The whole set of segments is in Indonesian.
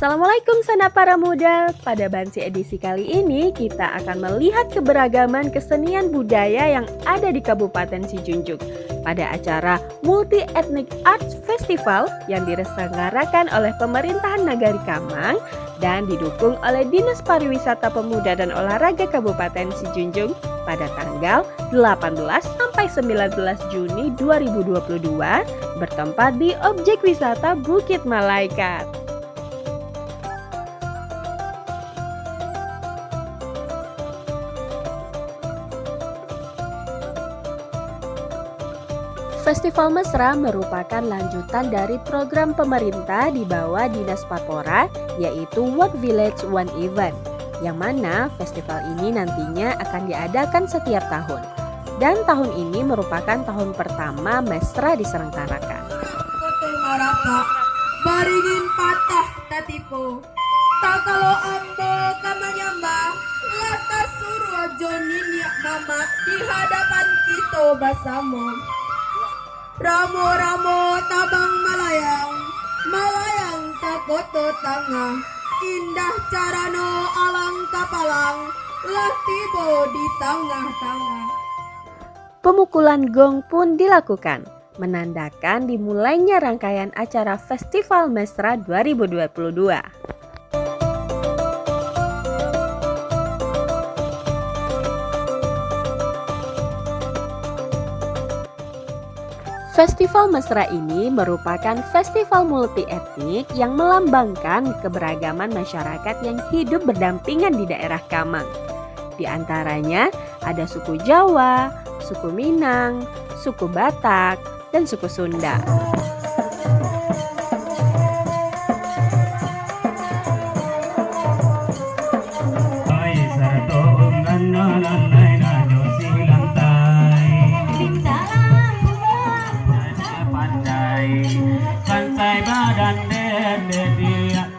Assalamualaikum sana para muda. Pada Bansi edisi kali ini kita akan melihat keberagaman kesenian budaya yang ada di Kabupaten Sijunjung pada acara Multi Ethnic Arts Festival yang diselenggarakan oleh pemerintahan Nagari Kamang dan didukung oleh Dinas Pariwisata Pemuda dan Olahraga Kabupaten Sijunjung pada tanggal 18 sampai 19 Juni 2022 bertempat di Objek Wisata Bukit Malaikat. Festival Mesra merupakan lanjutan dari program pemerintah di bawah Dinas Papora, yaitu World Village One Event, yang mana festival ini nantinya akan diadakan setiap tahun. Dan tahun ini merupakan tahun pertama Mesra diselenggarakan. Baringin patah tatipo, tak kalau ambo kamanyamba, latas suruh aja ninyak mama di hadapan kita bersama. Ramo-ramo tabang malayang, malayang kapoto tangah, indah carano alang kapalang, lah tibo di tengah-tengah. Pemukulan gong pun dilakukan, menandakan dimulainya rangkaian acara Festival Mesra 2022. Festival Mesra ini merupakan festival multi etnik yang melambangkan keberagaman masyarakat yang hidup berdampingan di daerah Kamang. Di antaranya ada suku Jawa, suku Minang, suku Batak, dan suku Sunda.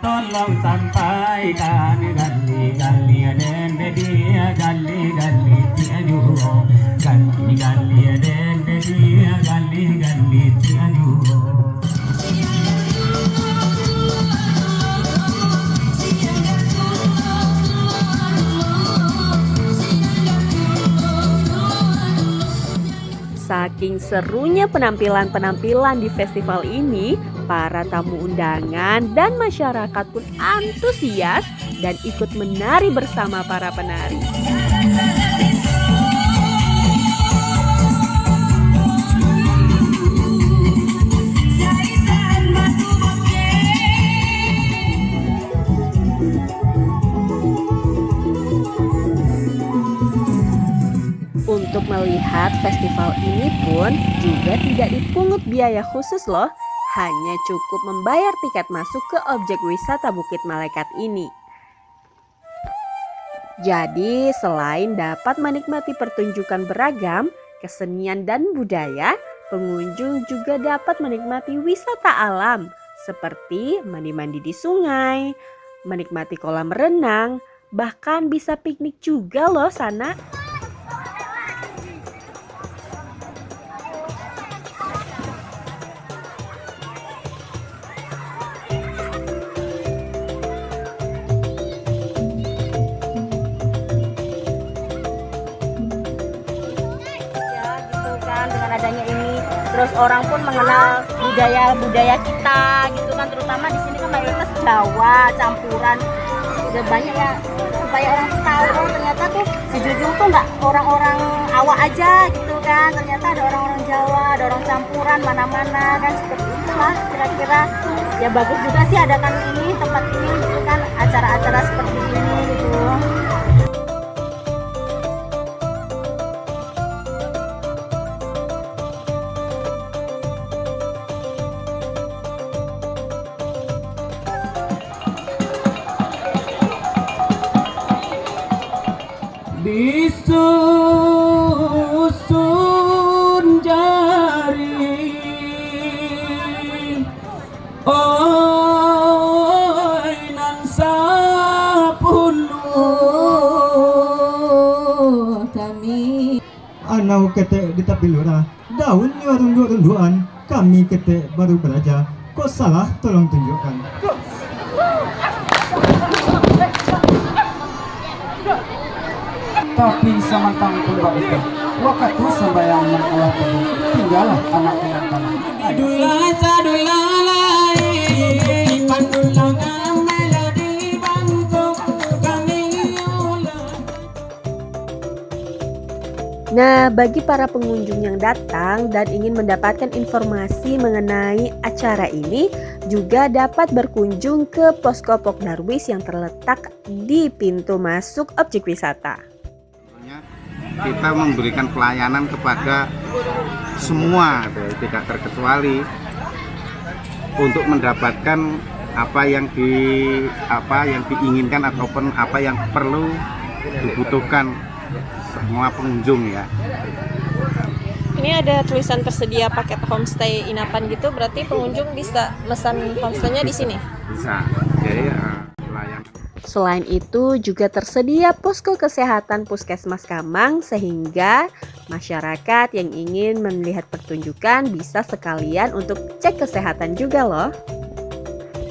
Tolong sampaikan gali den dia gali tiaju gali den dia gali tiaju. Saking serunya penampilan-penampilan di festival ini, para tamu undangan dan masyarakat pun antusias dan ikut menari bersama para penari. Untuk melihat festival ini pun juga tidak dipungut biaya khusus loh. Hanya cukup membayar tiket masuk ke objek wisata Bukit Malaikat ini. Jadi selain dapat menikmati pertunjukan beragam, kesenian dan budaya, pengunjung juga dapat menikmati wisata alam seperti mandi-mandi di sungai, menikmati kolam renang, bahkan bisa piknik juga loh sana. Dengan adanya ini, terus orang pun mengenal budaya kita gitu kan, terutama di sini kan mayoritas Jawa campuran, udah banyak ya, supaya orang tuh tahu oh ternyata tuh Sijunjung tuh nggak orang-orang awak aja gitu kan, ternyata ada orang-orang Jawa, ada orang campuran mana-mana kan, seperti itulah kira-kira. Ya bagus juga sih adakan ini tempat ini gitu kan, acara-acara seperti ini gitu. Disusun jari, oi nan sapuluh kami. Anau ketek kita pilura, daun rundu-runduan, kami ketek baru belajar. Kok salah tolong tunjukkan. Tapi samantang kembali itu waktu sembahyang yang Allah tadi tinggallah anak yang kalah. Adulah sadulalai pandulang melodi bantu kami ulang. Nah, bagi para pengunjung yang datang dan ingin mendapatkan informasi mengenai acara ini, juga dapat berkunjung ke Posko Pok Darwis yang terletak di pintu masuk objek wisata. Kita memberikan pelayanan kepada semua, tidak terkecuali, untuk mendapatkan apa yang diinginkan ataupun apa yang perlu dibutuhkan semua pengunjung ya. Ini ada tulisan tersedia paket homestay inapan gitu, berarti pengunjung bisa pesan homestaynya di sini. Bisa. Jadi pelayanan. Selain itu juga tersedia posko kesehatan Puskesmas Kamang sehingga masyarakat yang ingin melihat pertunjukan bisa sekalian untuk cek kesehatan juga loh.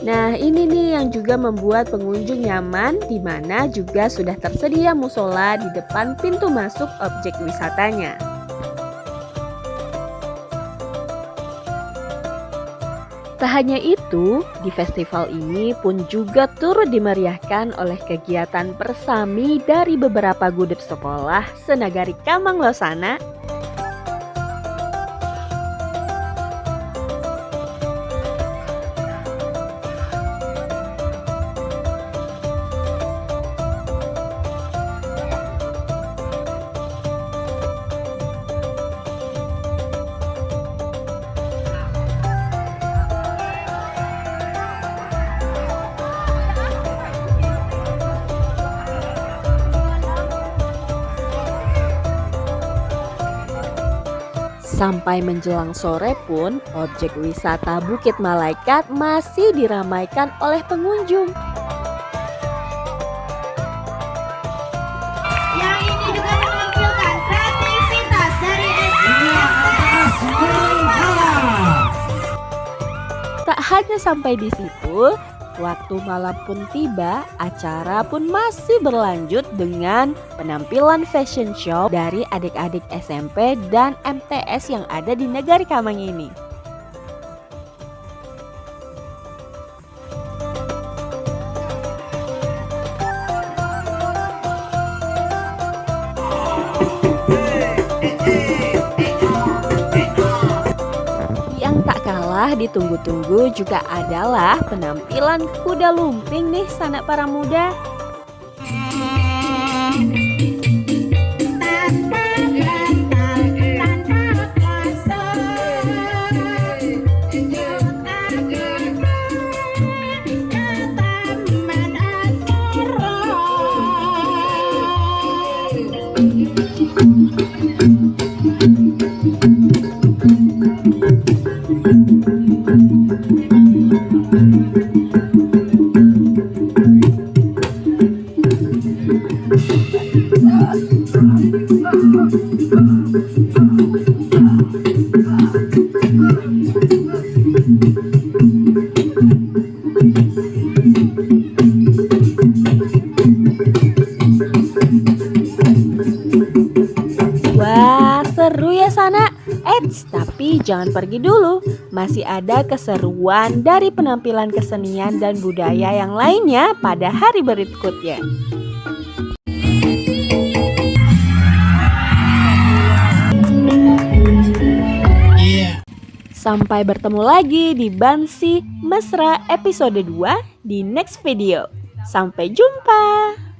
Nah, ini nih yang juga membuat pengunjung nyaman, di mana juga sudah tersedia musola di depan pintu masuk objek wisatanya. Tak hanya itu, di festival ini pun juga turut dimeriahkan oleh kegiatan persami dari beberapa gudeg sekolah senagari Kamang Losana. Sampai menjelang sore pun, objek wisata Bukit Malaikat masih diramaikan oleh pengunjung. Yang ini juga menampilkan kreativitas dari Tak hanya sampai di situ, waktu malam pun tiba, acara pun masih berlanjut dengan penampilan fashion show dari adik-adik SMP dan MTS yang ada di Negari Kamang ini. Yang tak kalah ditunggu-tunggu juga adalah penampilan kuda lumping nih sanak para muda. Wah, seru ya sana. Eits, tapi jangan pergi dulu. Masih ada keseruan dari penampilan kesenian dan budaya yang lainnya pada hari berikutnya. Sampai bertemu lagi di Bansi Mesra episode 2 di next video. Sampai jumpa.